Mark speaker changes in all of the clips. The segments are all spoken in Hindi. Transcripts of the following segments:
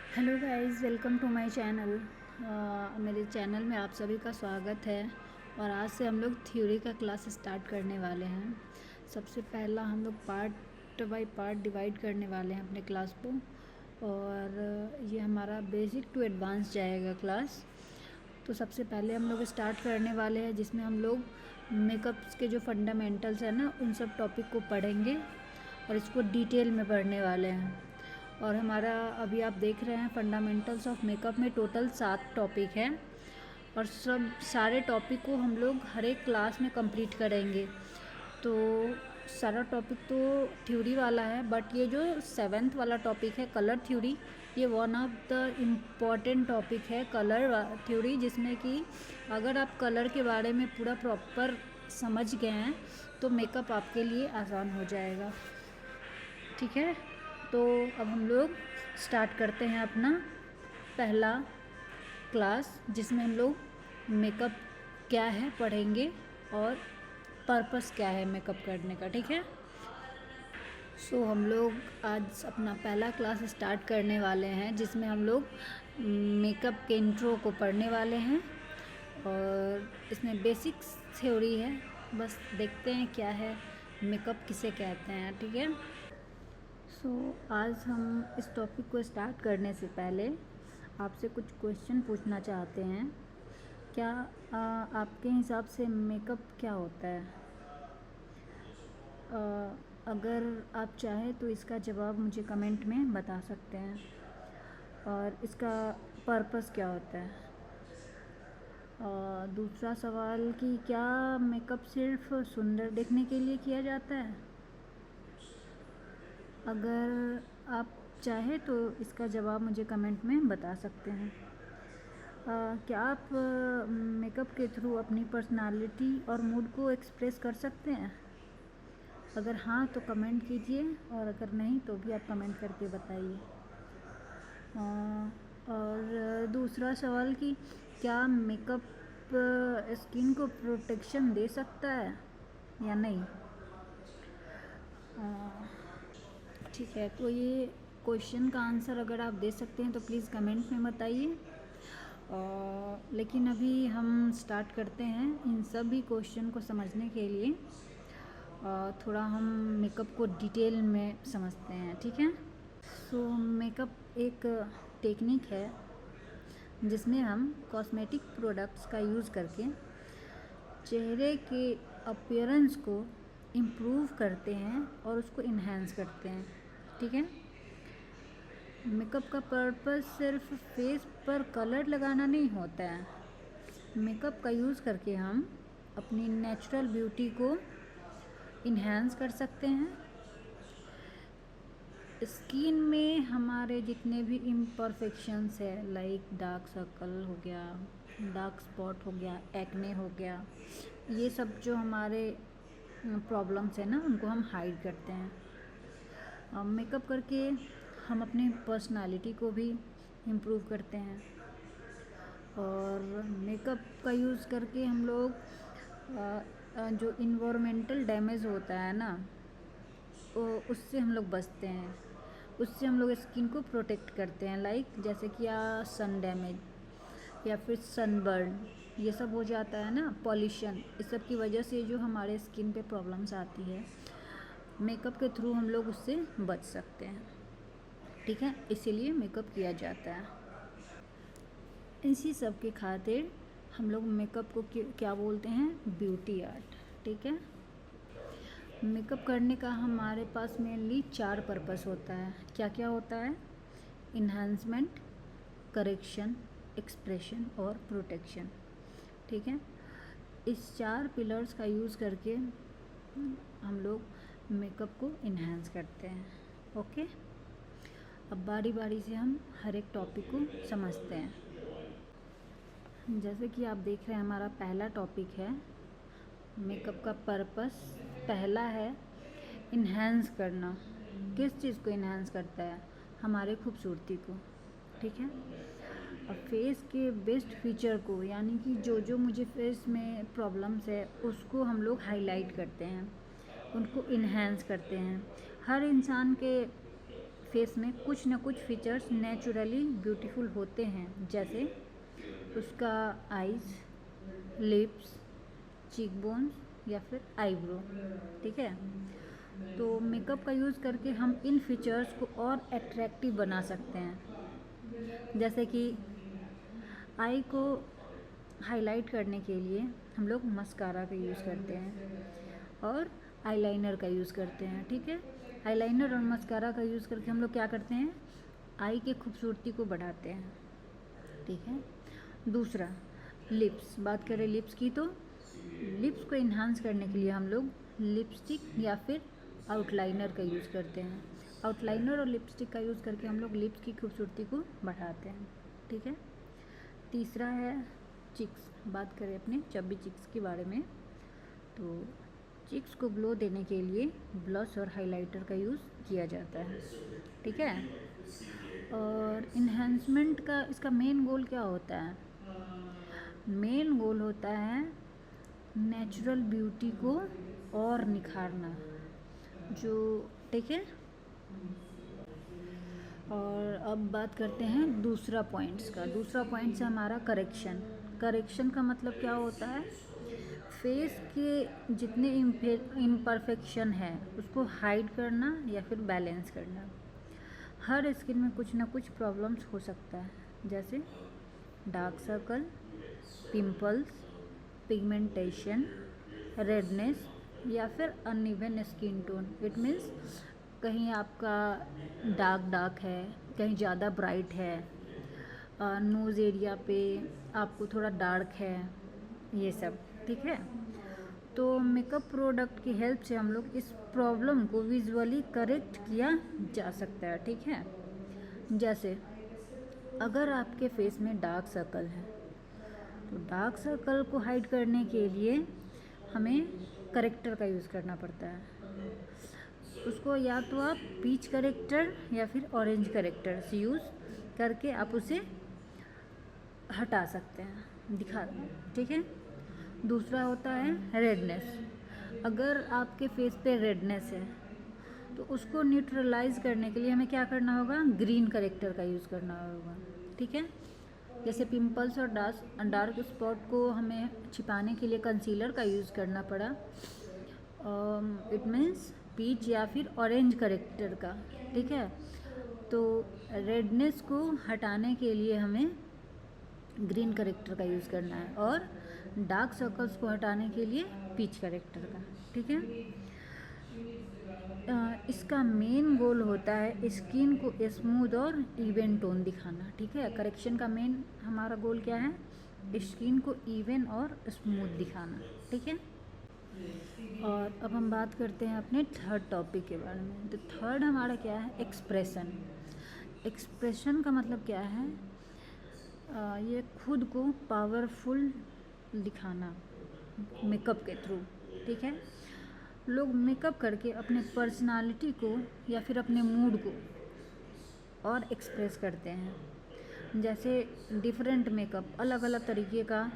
Speaker 1: Hello guys, welcome to my channel. मेरे चैनल में आप सभी का स्वागत है। और आज से हम लोग थ्योरी का क्लास स्टार्ट करने वाले हैं। सबसे पहला हम लोग पार्ट बाय पार्ट डिवाइड करने वाले हैं अपने क्लास को। और ये हमारा बेसिक टू एडवांस जाएगा क्लास। तो सबसे पहले हम लोग स्टार्ट करने वाले हैं, जिसमें हम लोग मेकअप्स के जो फंडामेंटल्स हैं ना, उन सब टॉपिक को पढ़ेंगे और इसको डिटेल में पढ़ने वाले हैं। और हमारा अभी आप देख रहे हैं फंडामेंटल्स ऑफ मेकअप में टोटल 7 टॉपिक हैं। और सब सारे टॉपिक को हम लोग हर एक क्लास में कंप्लीट करेंगे। तो सारा टॉपिक तो थ्योरी वाला है, बट ये जो 7th वाला टॉपिक है कलर थ्योरी, ये one of the important topic है कलर थ्योरी, जिसमें कि अगर आप कलर के बारे में पूरा प्रॉपर समझ गए हैं तो मेकअप आपके लिए आसान हो जाएगा। ठीक है, तो अब हम लोग स्टार्ट करते हैं अपना पहला क्लास, जिसमें हम लोग मेकअप क्या है पढ़ेंगे और पर्पस क्या है मेकअप करने का। ठीक है, सो हम लोग आज अपना पहला क्लास स्टार्ट करने वाले हैं, जिसमें हम लोग मेकअप के इंट्रो को पढ़ने वाले हैं। और इसमें बेसिक्स थ्योरी है, बस देखते हैं क्या है, मेकअप किसे कहते हैं। ठीक है, सो आज हम इस टॉपिक को स्टार्ट करने से पहले आपसे कुछ क्वेश्चन पूछना चाहते हैं। क्या आपके हिसाब से मेकअप क्या होता है? अगर आप चाहें तो इसका जवाब मुझे कमेंट में बता सकते हैं। और इसका पर्पस क्या होता है? दूसरा सवाल कि क्या मेकअप सिर्फ सुंदर दिखने के लिए किया जाता है? अगर आप चाहे तो इसका जवाब मुझे कमेंट में बता सकते हैं। क्या आप मेकअप के थ्रू अपनी पर्सनालिटी और मूड को एक्सप्रेस कर सकते हैं? अगर हाँ तो कमेंट कीजिए, और अगर नहीं तो भी आप कमेंट करके बताइए। और दूसरा सवाल कि क्या मेकअप स्किन को प्रोटेक्शन दे सकता है या नहीं? ठीक है, तो ये क्वेश्चन का आंसर अगर आप दे सकते हैं तो प्लीज़ कमेंट में बताइए। लेकिन अभी हम स्टार्ट करते हैं इन सभी क्वेश्चन को समझने के लिए। थोड़ा हम मेकअप को डिटेल में समझते हैं। ठीक है, सो मेकअप एक टेक्निक है जिसमें हम कॉस्मेटिक प्रोडक्ट्स का यूज़ करके चेहरे के अपीयरेंस को इम्प्रूव करते हैं और उसको इन्हेंस करते हैं। ठीक है, मेकअप का पर्पस सिर्फ फेस पर कलर लगाना नहीं होता है। मेकअप का यूज़ करके हम अपनी नेचुरल ब्यूटी को इन्हेंस कर सकते हैं। स्किन में हमारे जितने भी इम्परफेक्शंस है, लाइक डार्क सर्कल हो गया, डार्क स्पॉट हो गया, एक्ने हो गया, ये सब जो हमारे प्रॉब्लम्स है ना, उनको हम हाइड करते हैं। मेकअप करके हम अपनी पर्सनालिटी को भी इम्प्रूव करते हैं। और मेकअप का यूज़ करके हम लोग जो इन्वायरमेंटल डैमेज होता है ना, उससे हम लोग बचते हैं। उससे हम लोग स्किन को प्रोटेक्ट करते हैं, लाइक जैसे कि सन डैमेज या फिर सनबर्न, ये सब हो जाता है ना, पॉल्यूशन, इस सब की वजह से जो हमारे स्किन पे प्रॉब्लम्स आती है, मेकअप के थ्रू हम लोग उससे बच सकते हैं। ठीक है, इसीलिए मेकअप किया जाता है। इसी सब के खातिर हम लोग मेकअप को क्या बोलते हैं? Beauty art. ठीक है, मेकअप करने का हमारे पास मेनली 4 पर्पस होता है। क्या क्या होता है? इन्हांसमेंट, करेक्शन, एक्सप्रेशन और प्रोटेक्शन। ठीक है, इस 4 पिलर्स का यूज़ करके हम लोग मेकअप को इन्हांस करते हैं। ओके, अब बारी बारी से हम हर एक टॉपिक को समझते हैं। जैसे कि आप देख रहे हैं, हमारा पहला टॉपिक है मेकअप का पर्पस। पहला है इन्हेंस करना। किस चीज़ को इन्हेंस करता है? हमारे खूबसूरती को। ठीक है, और फेस के बेस्ट फीचर को, यानी कि जो जो मुझे फेस में प्रॉब्लम्स है उसको हम लोग हाईलाइट करते हैं, उनको इन्हेंस करते हैं। हर इंसान के फेस में कुछ ना कुछ फीचर्स नेचुरली ब्यूटीफुल होते हैं, जैसे उसका आईज, लिप्स, चीक बोन्स या फिर आईब्रो। ठीक है, तो मेकअप का यूज़ करके हम इन फीचर्स को और अट्रैक्टिव बना सकते हैं। जैसे कि आई को हाईलाइट करने के लिए हम लोग मस्कारा का यूज़ करते हैं और आईलाइनर का यूज़ करते हैं। ठीक है, आईलाइनर और मस्कारा का यूज़ करके हम लोग क्या करते हैं, आई की खूबसूरती को बढ़ाते हैं। ठीक है, दूसरा लिप्स, बात करें लिप्स की, तो लिप्स को इन्हांस करने के लिए हम लोग लिपस्टिक या फिर आउटलाइनर का यूज़ करते हैं। आउटलाइनर और लिपस्टिक का यूज़ करके हम लोग लिप्स की खूबसूरती को बढ़ाते हैं। ठीक है, तीसरा है चिक्स। बात करें अपने चब्बी चिक्स के बारे में, तो चिक्स को ग्लो देने के लिए ब्लश और हाइलाइटर का यूज़ किया जाता है। ठीक है, और इन्हेंसमेंट का इसका मेन गोल क्या होता है, मेन गोल होता है नेचुरल ब्यूटी को और निखारना, जो ठीक है। और अब बात करते हैं दूसरा पॉइंट्स का। दूसरा पॉइंट्स है हमारा करेक्शन। करेक्शन का मतलब क्या होता है, फेस के जितने इम्परफेक्शन है उसको हाइड करना या फिर बैलेंस करना। हर स्किन में कुछ ना कुछ प्रॉब्लम्स हो सकता है, जैसे dark circle, pimples, pigmentation, redness या फिर uneven skin tone. It means कहीं आपका डार्क है, कहीं ज़्यादा ब्राइट है, नोज़ एरिया पे आपको थोड़ा डार्क है, ये सब। ठीक है, तो मेकअप प्रोडक्ट की हेल्प से हम लोग इस प्रॉब्लम को विजुअली करेक्ट किया जा सकता है। ठीक है, जैसे अगर आपके फेस में डार्क सर्कल है, तो डार्क सर्कल को हाइड करने के लिए हमें करेक्टर का यूज़ करना पड़ता है। उसको या तो आप पीच करेक्टर या फिर ऑरेंज करेक्टर से यूज़ करके आप उसे हटा सकते हैं, दिखा। ठीक है, दूसरा होता है रेडनेस। अगर आपके फेस पे रेडनेस है तो उसको न्यूट्रलाइज करने के लिए हमें क्या करना होगा, ग्रीन करेक्टर का यूज़ करना होगा। ठीक है, जैसे पिंपल्स और डार्क स्पॉट को हमें छिपाने के लिए कंसीलर का यूज़ करना पड़ा, इट मीन्स पीच या फिर ऑरेंज करेक्टर का। ठीक है, तो रेडनेस को हटाने के लिए हमें ग्रीन करेक्टर का यूज़ करना है और डार्क सर्कल्स को हटाने के लिए पीच करेक्टर का। ठीक है, इसका मेन गोल होता है स्किन को स्मूथ और इवन टोन दिखाना। ठीक है, करेक्शन का मेन हमारा गोल क्या है, स्किन को इवन और स्मूथ दिखाना। ठीक है, और अब हम बात करते हैं अपने थर्ड टॉपिक के बारे में। तो थर्ड हमारा क्या है, एक्सप्रेशन। एक्सप्रेशन का मतलब क्या है, ये खुद को पावरफुल दिखाना मेकअप के थ्रू। ठीक है, लोग मेकअप करके अपने पर्सनालिटी को या फिर अपने मूड को और एक्सप्रेस करते हैं। जैसे डिफरेंट मेकअप, अलग अलग तरीके का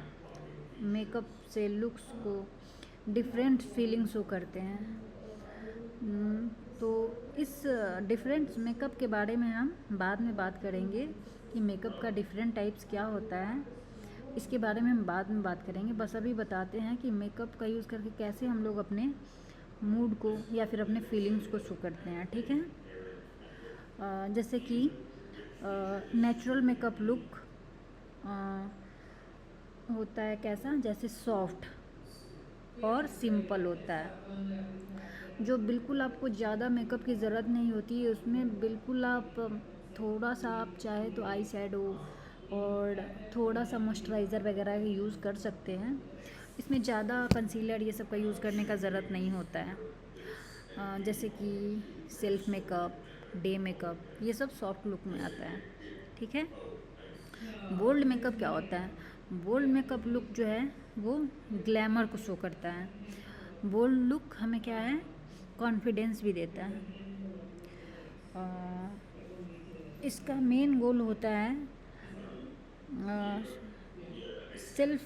Speaker 1: मेकअप से लुक्स को डिफरेंट फीलिंग शो करते हैं। तो इस डिफरेंट मेकअप के बारे में हम बाद में बात करेंगे कि मेकअप का डिफरेंट टाइप्स क्या होता है, इसके बारे में हम बाद में बात करेंगे। बस अभी बताते हैं कि मेकअप का यूज़ करके कैसे हम लोग अपने मूड को या फिर अपने फीलिंग्स को शो करते हैं। ठीक है, जैसे कि नेचुरल मेकअप लुक होता है कैसा, जैसे सॉफ्ट और सिंपल होता है, जो बिल्कुल आपको ज़्यादा मेकअप की ज़रूरत नहीं होती है। उसमें बिल्कुल आप थोड़ा सा आप चाहे तो आई शैडो और थोड़ा सा मॉइस्चराइज़र वगैरह यूज़ कर सकते हैं। इसमें ज़्यादा कंसीलर ये सब का यूज़ करने का ज़रूरत नहीं होता है। जैसे कि सेल्फ मेकअप, डे मेकअप, ये सब सॉफ्ट लुक में आता है। ठीक है, बोल्ड मेकअप क्या होता है, बोल्ड मेकअप लुक जो है वो ग्लैमर को शो करता है। बोल्ड लुक हमें क्या है, कॉन्फिडेंस भी देता है। इसका मेन गोल होता है सेल्फ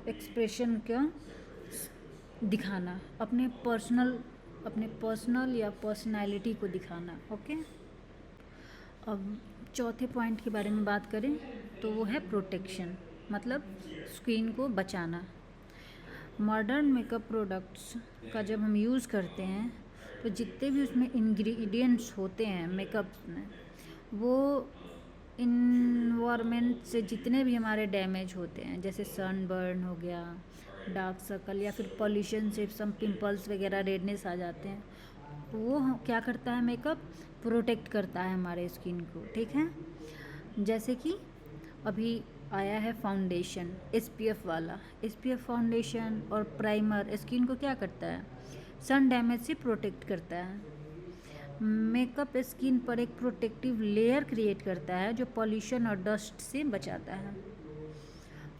Speaker 1: एक्सप्रेशन का दिखाना, अपने पर्सनल अपने पर्सनल या पर्सनालिटी को दिखाना। ओके, अब चौथे पॉइंट के बारे में बात करें तो वो है प्रोटेक्शन, मतलब स्किन को बचाना। मॉडर्न मेकअप प्रोडक्ट्स का जब हम यूज़ करते हैं तो जितने भी उसमें इंग्रेडिएंट्स होते हैं मेकअप में, वो इन्वायरमेंट से जितने भी हमारे डैमेज होते हैं, जैसे सनबर्न हो गया, डार्क सर्कल या फिर पॉल्यूशन से सम पिंपल्स वगैरह रेडनेस आ जाते हैं, वो क्या करता है मेकअप, प्रोटेक्ट करता है हमारे स्किन को। ठीक है, जैसे कि अभी आया है फाउंडेशन SPF वाला। SPF फाउंडेशन और प्राइमर स्किन को क्या करता है, सन डैमेज से प्रोटेक्ट करता है। मेकअप स्किन पर एक प्रोटेक्टिव लेयर क्रिएट करता है जो पॉल्यूशन और डस्ट से बचाता है।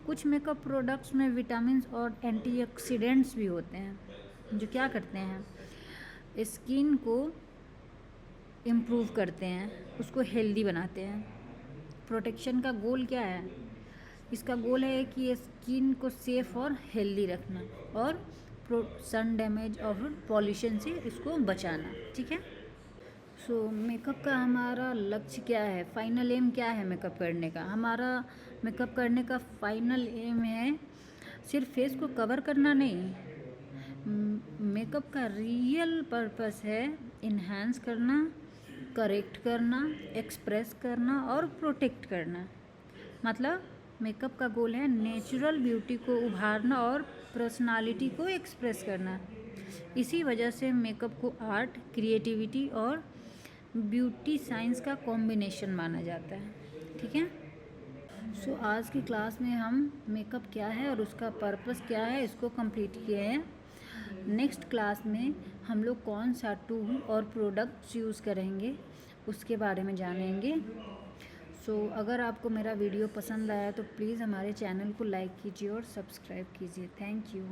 Speaker 1: कुछ मेकअप प्रोडक्ट्स में विटामिन और एंटीऑक्सीडेंट्स भी होते हैं जो क्या करते हैं, स्किन को इम्प्रूव करते हैं, उसको हेल्दी बनाते हैं। प्रोटेक्शन का गोल क्या है, इसका गोल है कि स्किन को सेफ और हेल्दी रखना और सन डैमेज और पॉल्यूशन से इसको बचाना। ठीक है, सो मेकअप का हमारा लक्ष्य क्या है, फाइनल एम क्या है मेकअप करने का। हमारा मेकअप करने का फाइनल एम है सिर्फ फेस को कवर करना नहीं, मेकअप का रियल पर्पस है इन्हांस करना, करेक्ट करना, एक्सप्रेस करना और प्रोटेक्ट करना। मतलब मेकअप का गोल है नेचुरल ब्यूटी को उभारना और पर्सनालिटी को एक्सप्रेस करना। इसी वजह से मेकअप को आर्ट, क्रिएटिविटी और ब्यूटी साइंस का कॉम्बिनेशन माना जाता है। ठीक है, सो आज की क्लास में हम मेकअप क्या है और उसका पर्पस क्या है इसको कंप्लीट किए हैं। नेक्स्ट क्लास में हम लोग कौन सा टूल और प्रोडक्ट्स यूज़ करेंगे उसके बारे में जानेंगे। सो अगर आपको मेरा वीडियो पसंद आया तो प्लीज़ हमारे चैनल को लाइक कीजिए और सब्सक्राइब कीजिए। Thank you.